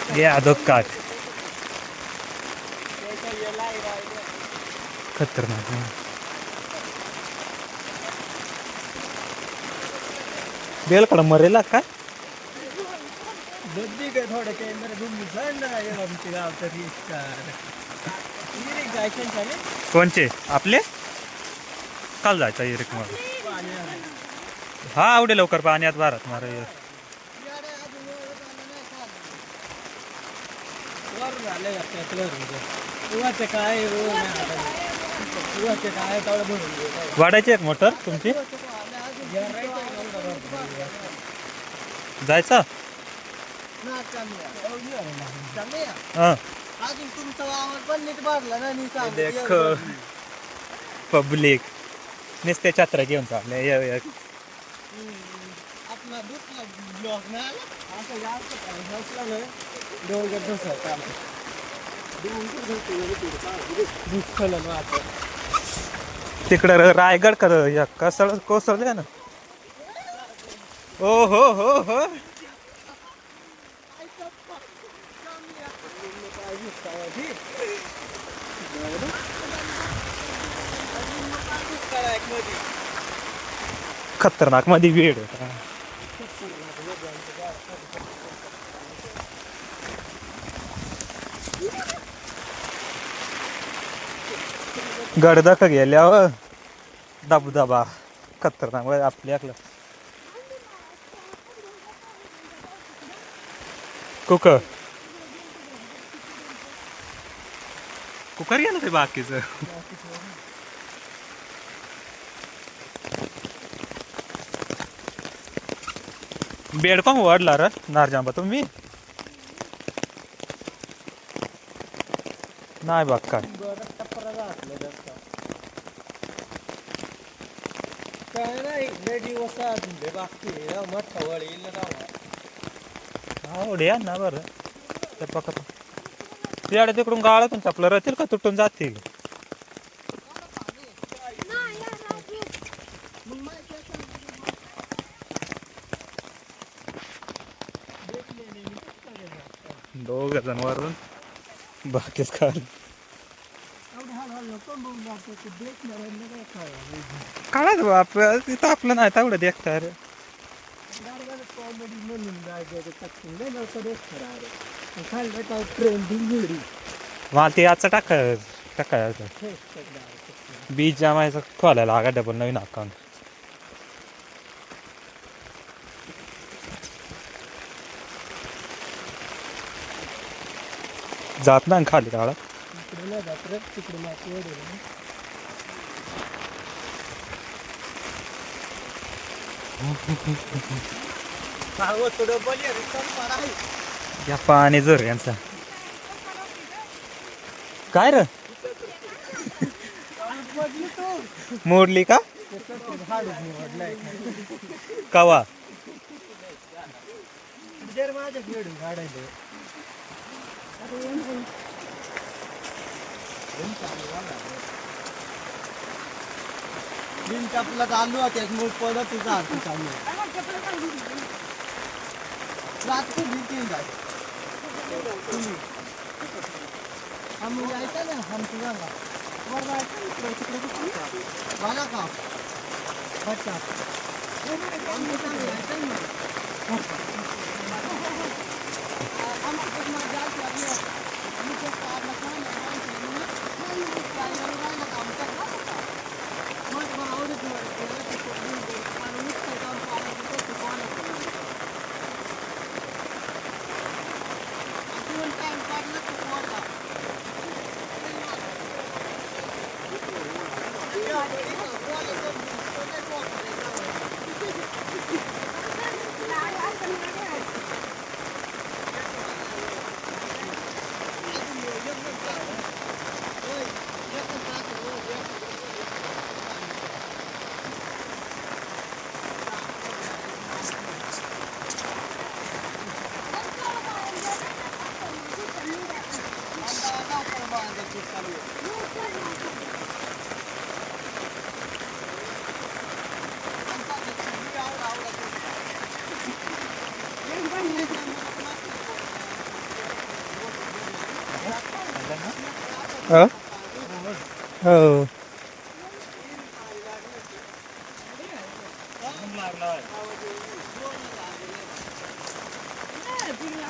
ये अधोक काट खतरनाक बेल कड मरेला काय थोडं कोणचे आपले काल जायचा इरिक मध्ये हा आवडे लवकर पाण्यात भारत मार वाढायची एक मोटर तुमची जायचा अजून तुमचा वावर पण नीट भरला ना देख पब्लिक नुसते छत्र्या घेऊन चालले आपला दुसरा ब्लॉक ना असं जास्त नसला ना डोंगर घसरता तिकडं रायगड कर कसळ कोसळले ना ओ हो हो हो खतरनाक मध्ये वेळ गडदख गेल्यावर दबदबा खतरनाक आपल्याकडं कुकर कुकर गेलं ते बाकीचं बेड पण वाढला र नारजांबा तुम्ही नाही बघ काय आवडे ना बरं ते पका तिकडे तिकडून गाळातून चपलं राहतील का तुटून जातील दोघ जण वरून बाकीच काय काढायचं बाप तिथं आपलं नाही तेवढं देखता रे मला ते याचं टाकायचं बीज जमायचं खोलायला लागा डबल नवीन अकाउंट जात ना खाली काळा या पाणी जर यांचा काय र मोडली का कवा आपला चालू होते मूळ पडत तुझा अर्थ चालू रात्री भीती आम्ही यायचं ना आमचं जागा वर मला का बच्चा हो हो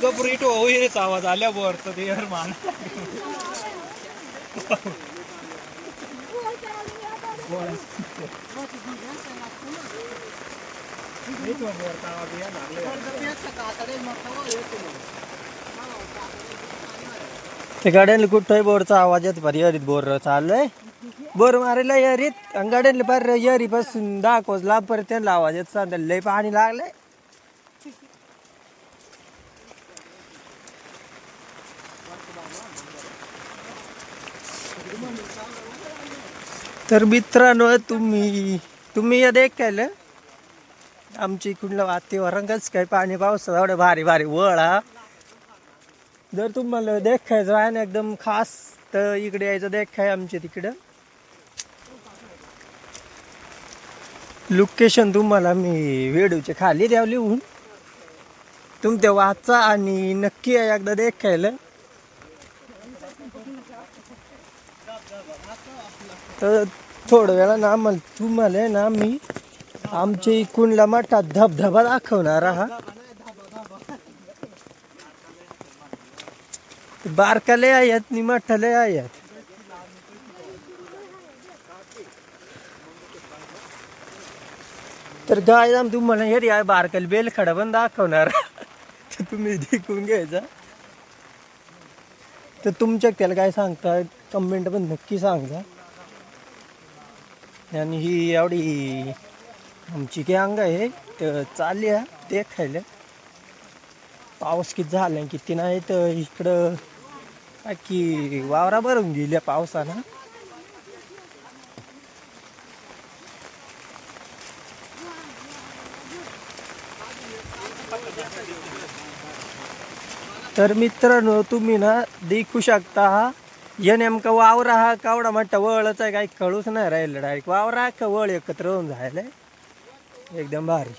गबरीटो होईच आवाज आल्या बोरचा ते यार मान ते गाड्यांना कुठंही बोरचा आवाज येत भारी यारीत बोर चाललंय बोर मारायला यारीत आणि गाड्यांना पार यारी पासून दाखवच लांब परत त्यांना आवाज येत सांगा लय पाणी लागलंय. तर मित्रांनो तुम्ही या देखायला आमची इकडलं वातावरणच काय पाणी पावसा एवढं भारी भारी वळा जर तुम्हाला देखायचं आहे ना एकदम खास तर इकडे यायचं देखाय आमच्या तिकडं लोकेशन तुम्हाला मी व्हिडिओच्या खाली द्याव लिहून तुमच्या वाचा आणि नक्की या एकदा देखायला. तर थोड्या वेळा ना तुम्हाला ना मी आमच्या इकडला मोठा धबधबा दाखवणार हा बारकाले आहेत नि मोठाले आहेत. तर गाय आम तुम्हाला हेरी आहे बारकाल बेलखडा पण दाखवणार तर तुम्ही देखून घ्यायचा. तर तुमच्या त्याला काय सांगता कमेंट पण नक्की सांगा. आणि ही एवढी आमची गँग आहे तर चालली आहे देखायला पाऊस किती झाला किती नाही तर इकडं बाकी वावरा भरून गेल्या पावसानं. तर मित्रांनो तुम्ही ना देखू शकता हा या नेमका वावरा हा कावडा मोठा वळच आहे काही कळूच नाही राहिलं डायरेक्ट वावरा का वळ एकत्र होऊन जायला एकदम भारी.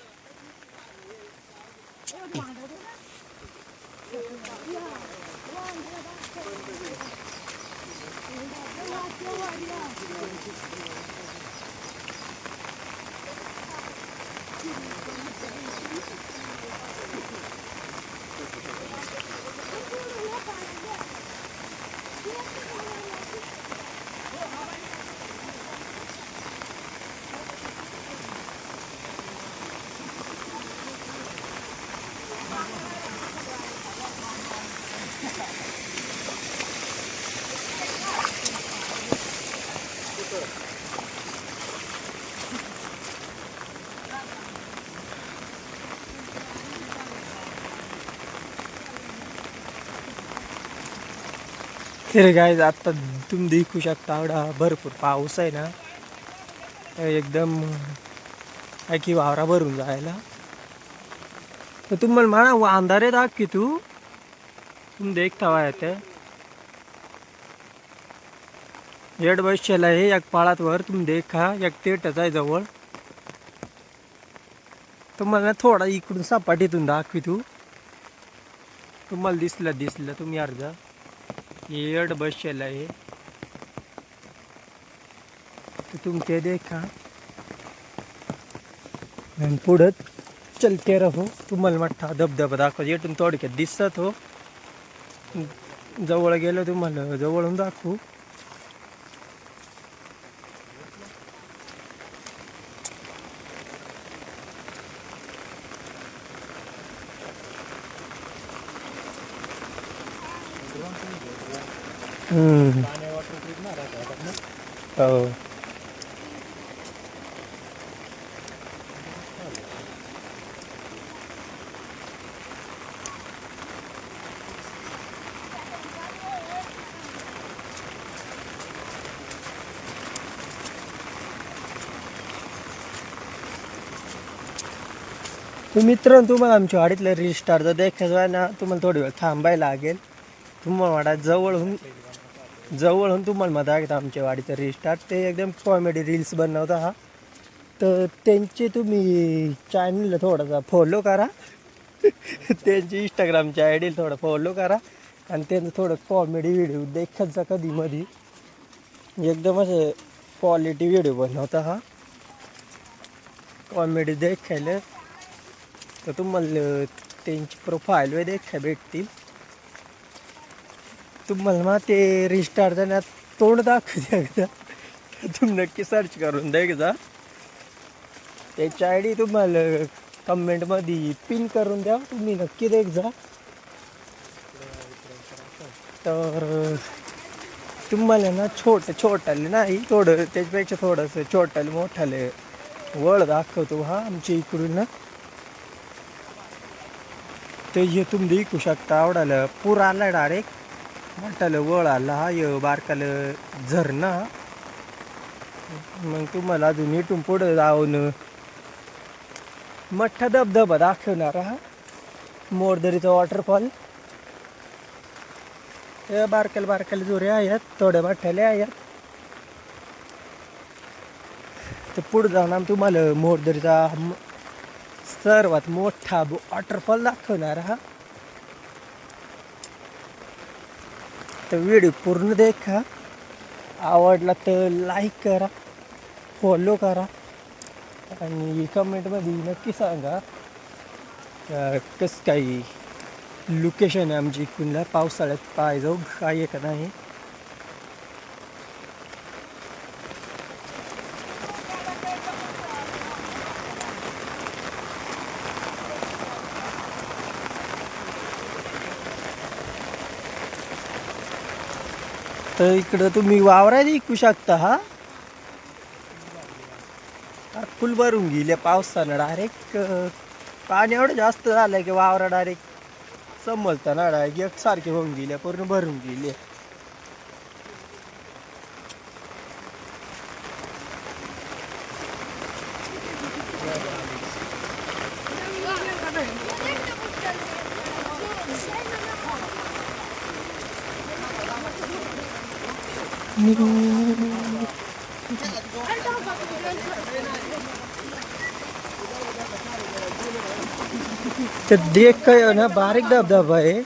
तर गाईज आता तुम्ही देखू शकता एवढा भरपूर पाऊस आहे ना एकदम काय की वावरा भरून जायला. तर तुम्हाला म्हणा अंधारे दाख की तुम्ही देखता वा येते येड बसशेला आहे एक पाळात वर तुम्ही देखा एक तेटच आहे जवळ तुम्हाला थोडा इकडून सपाटीतून दाखवी तुम्हाला दिसलं तुम्ही अर्धा येड बसशेला आहे तर तुम्ही ते देखा आणि पुढं चलते राहो. तुम्हाला मोठा धबधबा दाखव येटून थोडक्यात दिसत हो जवळ गेलं तुम्हाला जवळून दाखवू. हो तर मित्रांनो तुम्हाला आमच्या वाडीतलं रिस्टारचं देखायचं आहे ना तुम्हाला थोडी वेळ थांबायला लागेल. तुम्हाला वाडा जवळहून तुम्हाला मग दाखवता आमच्या वाडीचं रिस्टार्ट ते एकदम कॉमेडी रील्स बनवता हा. तर त्यांचे तुम्ही चॅनलला थोडासा फॉलो करा त्यांची इंस्टाग्रामच्या आय डीला थोडं फॉलो करा आणि त्यांचं थोडं कॉमेडी व्हिडिओ देखत जा कधी मधी. एकदम असं क्वालिटी व्हिडिओ बनवता हा. कॉमेडी देखायला तर तुम्हाला त्यांची प्रोफाईल वे देखा भेटतील. तुम्हाला मग ते रिस्टार्ट झाल्यात तोंड दाखवते एकदा. तुम्ही नक्की सर्च करून द्या. त्याची आय डी तुम्हाला कमेंटमध्ये पिन करून द्या. तुम्ही नक्की देख जा. तर तुम्हाला ना छोटाले नाही, थोडं त्याच्यापेक्षा थोडंसं छोटाले मोठाले वळ दाखवतो हा आमच्या इकडून ना. ते हे तुम्ही ऐकू शकता. आवडायला पूर आला डायरेक्ट, मोठालं वळ आला हा. बारकालं झरणा. मग तुम्हाला अजून इथून पुढं जाऊन मोठा धबधबा दाखवणार हा, मोरदरीचा वॉटरफॉल. हे बारकाले जोरे आहेत, थोड्या मोठ्याले आहेत. तर पुढे जाऊन आम्ही तुम्हाला मोरदरीचा सर्वात मोठा वॉटरफॉल दाखवणार हा. तर व्हिडिओ पूर्ण देखा. आवडला तर लाईक करा, फॉलो करा आणि कमेंटमध्ये नक्की सांगा कसं काही लोकेशन आहे आमची इकडूनला. पावसाळ्यात पाहिजे काय आहे का नाही. तर इकडं तुम्ही वावरात ऐकू शकता हा. फुल भरून गेले पावसानं डायरेक्ट. पाणी एवढं जास्त झालं की वावरा डायरेक्ट समजतं ना, डायरेक्ट एकसारखे होऊन गेले, पूर्ण भरून गेले. तर देख काय ना, बारीक धबधबा आहे.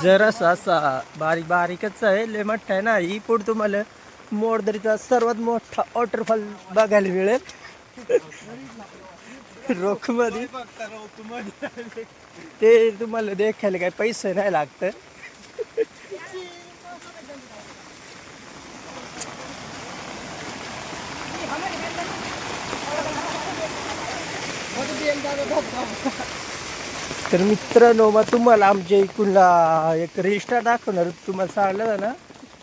जरासा असा बारीकच आहे, लय मोठा आहे ना. ही पुढे तुम्हाला मोरदरीचा सर्वात मोठा वॉटरफॉल बघायला मिळेल रोखमध्ये. ते तुम्हाला देखायला काही पैसे नाही लागत. तर मित्रांनो, मग तुम्हाला आमच्या इकडला एक रिस्टार दाखवणार. तुम्हाला सांगलं ना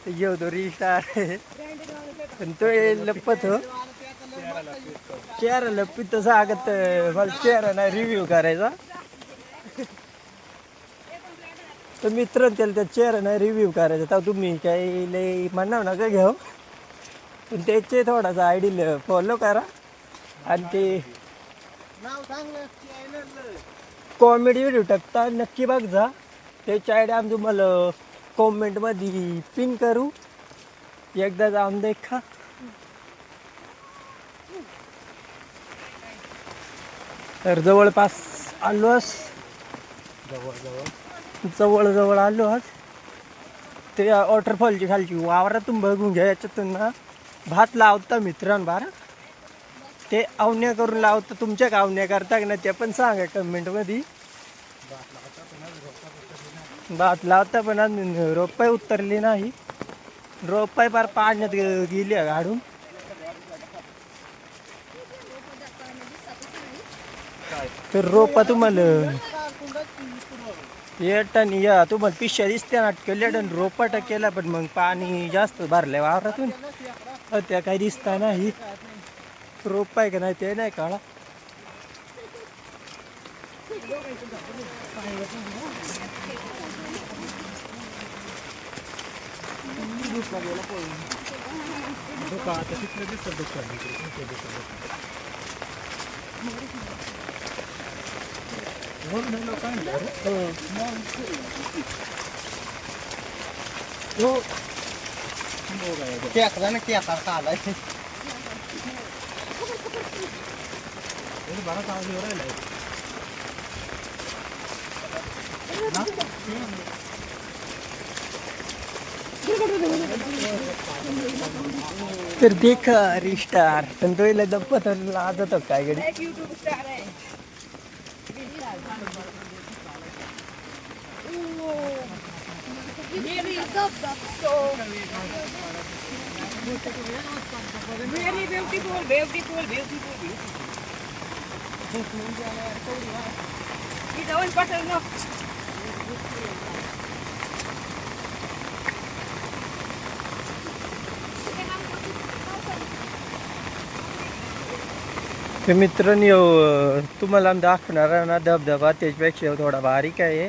येऊ तो रिस्टार. पण तो लपत हो, चेहरा लपित सांगत मला चेहरा नाही रिव्ह्यू करायचा. तर मित्रांनो, त्याला त्या चेहरा नाही रिव्ह्यू करायचा. तर तुम्ही काही लय म्हणणार नका घेऊ, पण त्याचे थोडासा आयडी फॉलो करा. आणि ते कॉमेडी व्हिडिओ टाकता नक्की बघ जा. त्याची आयडी आम्ही तुम्हाला कॉमेंटमध्ये पिन करू. एकदा जाऊन देखा. तर जवळपास आलो, जवळ आलो आज. ते वॉटरफॉलची खालची वावरातून बघून घ्या. याच्यातून ना भात लावता मित्रांनो. बारा ते आवण्या करून लावतं. तुमच्या आवण्या करता ना ते पण सांगा कमेंटमध्ये. भात लावता पण अजून रोपाय उतरली नाही. रोपाय पार पाण्यात गेली गाडून. तर रोपा तुम्हाला येटानी या तुम्हाला पिशा दिसत्या नाटकल्या. रोपाट केला पण मग पाणी जास्त भरलंय वावरातून, त्या काही दिसता नाही. रोप आहे का नाही ते नाही काळा. बराच आवाज येऊ राहिलाय. तर देखा रिस्टार पण तो इला दप्पा तर लाजत काय गडी एक यूट्यूब स्टार है Really love that so really beautiful, beautiful, beautiful, beautiful. It's always better enough. तर मित्रांनो तुम्हाला आम्ही दाखवणार आहे ना धबधबा त्याच्यापेक्षा थोडा बारीक आहे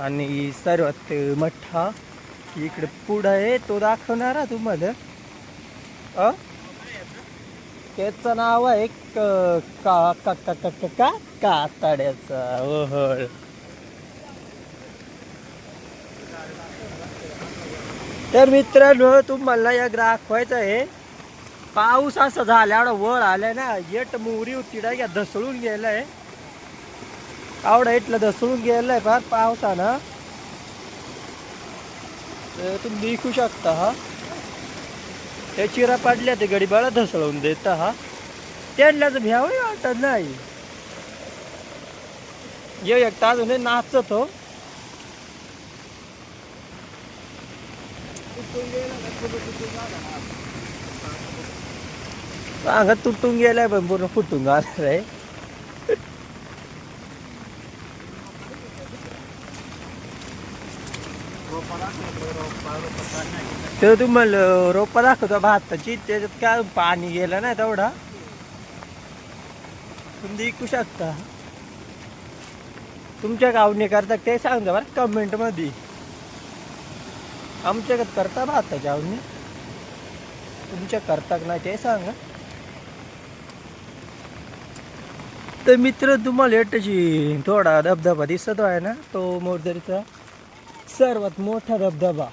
आणि सर्वात मोठा इकडे पुढं आहे तो दाखवणार आहे तुम्हाला त्याचं नाव आहे का का का का का का का कातड्याचा ओहळ. तर मित्रांनो तुम्हाला या दाखवायचं आहे पाऊस असा झाला एवढा वळ आलाय ना येट मोरी होती ना या धसळून गेलाय आवडा इथलं धसळून गेलाय फार पावसानं. तर तुम्ही देखू शकता हा त्या चिरा पडल्या ते गडीबाळा धसळून देत हा त्यांनाच भ्यावही वाटत नाही. ये एक तास नाचत हो सांगा तुटून गेलाय पण पूर्ण फुटून गेलाय रे. ते तुम्हाला रोपा दाखवतो भाताची त्याच्यात काय पाणी गेलं ना तेवढा तुम्ही ऐकू शकता. तुमच्या गावने करता ते सांगा बरं कमेंट मध्ये. आमच्याकडे करता भाताच्या गावने तुमच्या करता नाही ते सांगा. तर मित्र तुम्हाला येटाची थोडा धबधबा दिसतो आहे ना तो मोरदरीचा सर्वात मोठा धबधबा.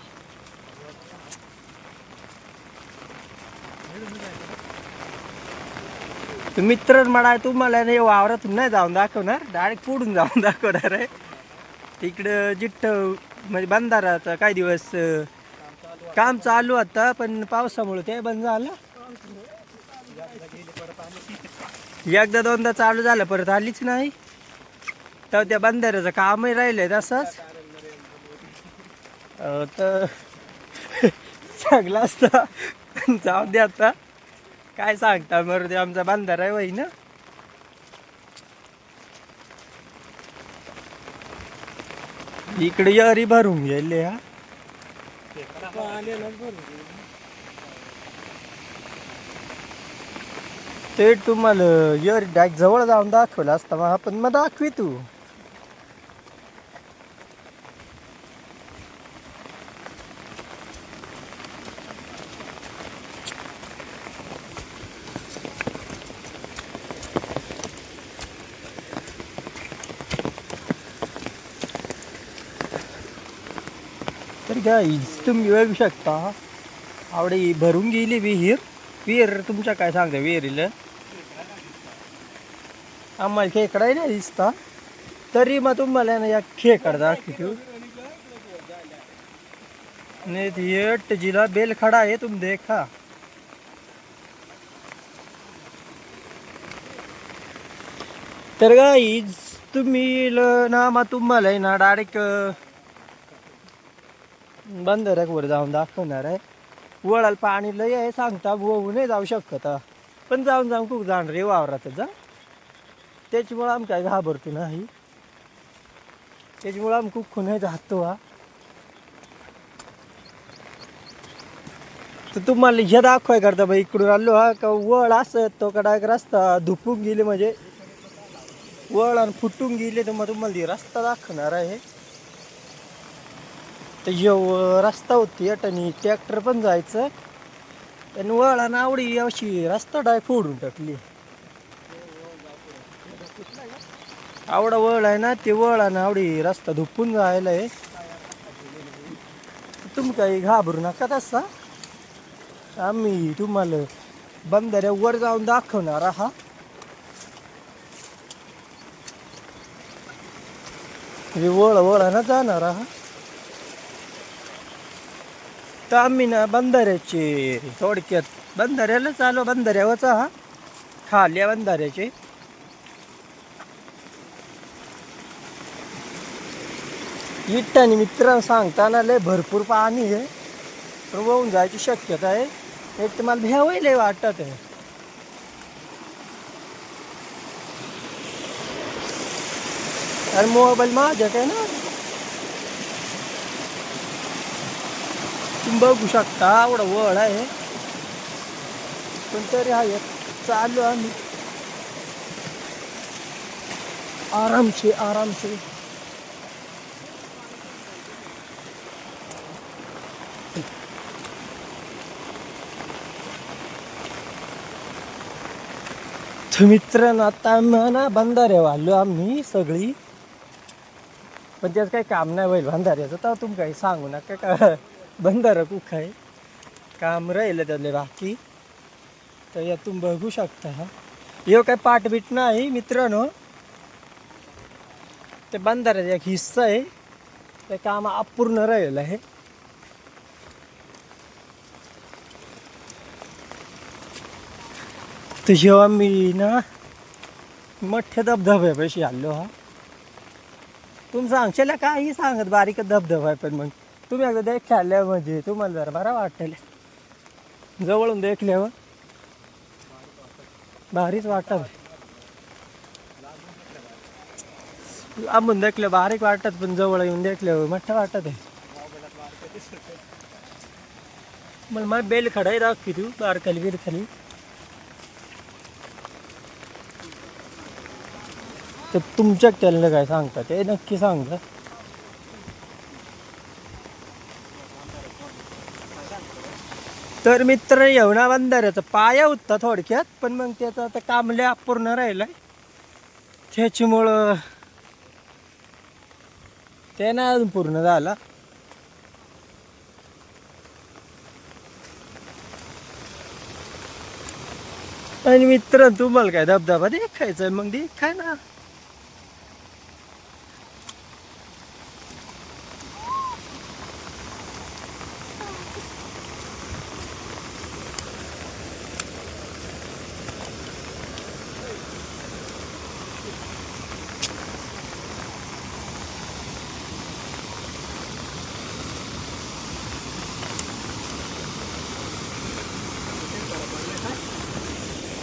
मित्र म्हणा तुम्हाला नाही वावरातून नाही जाऊन दाखवणार डायरेक्ट पुढून जाऊन दाखवणार आहे. तिकडं जिट्ट म्हणजे बंधाराचा काही दिवस काम चालू होता पण पावसामुळे ते बंद झालं. एकदा दोनदा चालू झालं परत आलीच नाही तर त्या बंधाऱ्याचं कामही राहिलंय तसंच. तर चांगला असता जाऊ दे आता काय सांगता मग ते आमचा बंधारा आहे वही ना. इकडे यारी भरून गेले हा ते तुम्हाला यारी डायक जवळ जाऊन दाखवलं असता मग आपण मग दाखवी तू. तर काय तुम्ही बघू शकता आवडी भरून गेली विहीर. विहीर तुमच्या काय सांगता विहिरीला आम्हाला खेकडा नाही दिसता तरी मग तुम्हाला ना या खेकड दाखवतो. नेट जिला बेल खड़ा है तुम देखा. तर गाईज तुम्ही ना मग तुम्हाला आहे ना डायरेक्ट बंधाऱ्यावर जाऊन दाखवणार आहे. वळाला पाणी लय आहे सांगता वाहू नाही जाऊ शकत पण जाऊन जाऊन खूप जाण रे वावरात जा. त्याच्यामुळं आम्ही काय घाबरतो नाही त्याच्यामुळं आम्ही खूप खुनाय जातो हा. तर तुम्हाला हे दाखवाय करता बाई इकडून आलो हा का वळ असत तो कडा रस्ता धुपून गेले म्हणजे वळ आणि फुटून गेले तर मग तुम्हाला रस्ता दाखवणार आहे. तर रस्ता होती आणि ट्रॅक्टर पण जायचं आणि वळ आवडी अशी रस्ता डाय फोडून टाकली. आवडा वळ आहे ना ते वळ आणि आवडी रस्ता धुपून जायला आहे. तुम्ही काही घाबरू नका तसा आम्ही तुम्हाला बंधाऱ्यावर जाऊन दाखवणार आहात. वळ वळ ना जाणार आहात. तर आम्ही ना बंधाऱ्याचे थोडक्यात बंधाऱ्याला चालू बंधाऱ्यावरचा हा खाल्या बंधाऱ्याचे इट्टाने मित्र सांगताना लय भरपूर पाणी आहे तर वाहून जायची शक्यता आहे. एक तर मला भ्यावही लय वाटत आहे. अरे मोबाईल माझ्याकडे ना तुम्ही बघू शकता एवढा वळ आहे पण तरी हा एक चालू आम्ही आरामशे आरामशे. तर मित्रांनो आता ना बंधाऱ्या आलो आम्ही सगळी पण त्यात काही काम नाही होईल बंधाऱ्याचं तर तुम्ही काही सांगू नका का बंधारा कुक आहे काम राहिलं त्यातले बाकी. तर यातून बघू शकता हे काय पाठबीट नाही मित्रांनो ते बंधाऱ्याचा एक हिस्सा आहे ते काम अपूर्ण राहिलं आहे. तर जेव्हा मी ना मोठ्या धबधब्यापाशी आलो हा तुम्ही सांगशाल काही सांगत बारीक धबधबा आहे पण मग तुम्ही एकदा देखल्यावर म्हणजे तुम्हाला जरा बरा वाटेल जवळून देखल्यावर भारीच वाटत. लांबून देखलं बारीक वाटत पण जवळ येऊन देखल्यावर मोठं वाटत आहे. मला बेल खडाई दाखवी तू बारखाली बिरखाली तर तुमच्या त्याला काय सांगता ते नक्की सांगता. तर मित्र येवणा बंधाऱ्याचा पाया होता थोडक्यात पण मग त्याचं आता कामले अपूर्ण राहिलंय त्याच्यामुळं ते नाही अजून पूर्ण झाला. आणि मित्र तुम्हाला काय धबधबा देखायचा मग देखाय ना.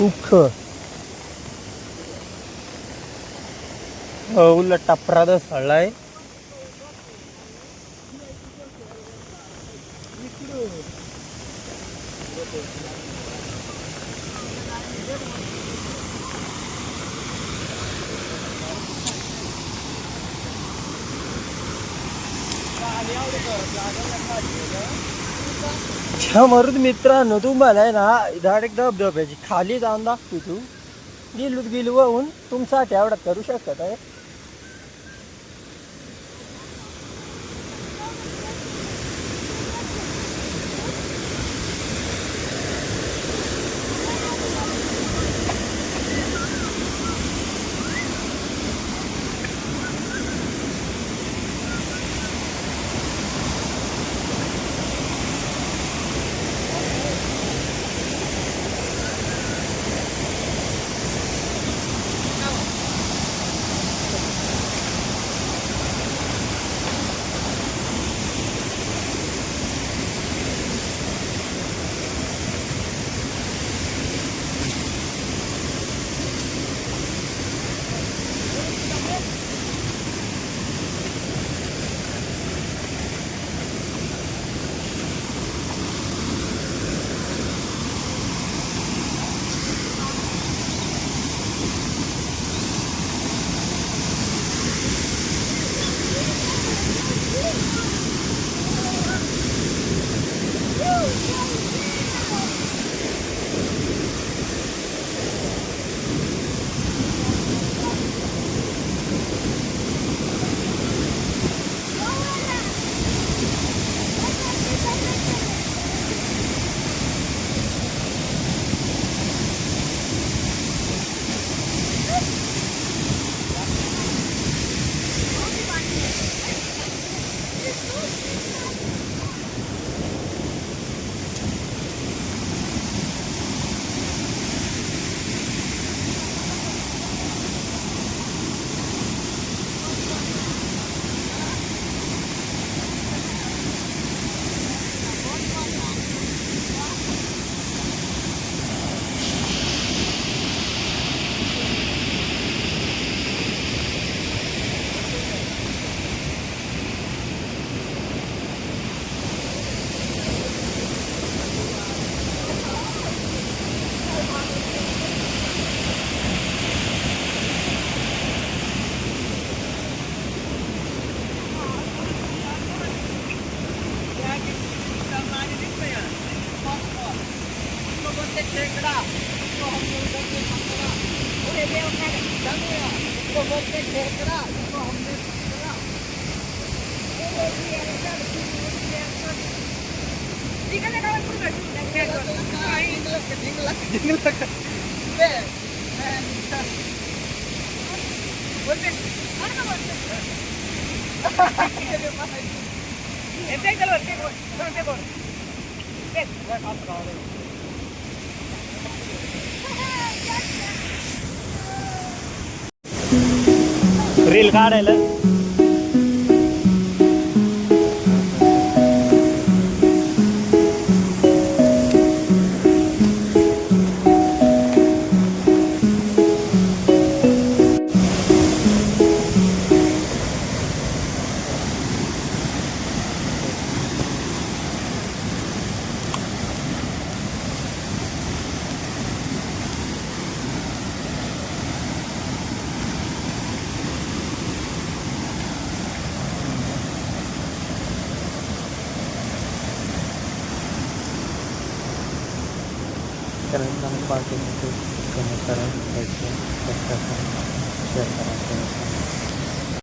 उख उलट टपरा दसळलाय. मरुद मित्रांनो तुम्हाला आहे ना डायरेक्ट धबधब्याची खाली जाऊन दाखवी तू गेली वाहून तुमच्यासाठी एवढा करू शकत आहे. पूरे देव का जाऊंगा तो बोल के शेयर करा तो हमने करा निकलने का पूरा बोलते अरे बोलते ऐसे चलो ऐसे बोल रील काढायला पार्टी कमेंट करा, लाईक करा, सबस्क्राईब करा, शेअर करा.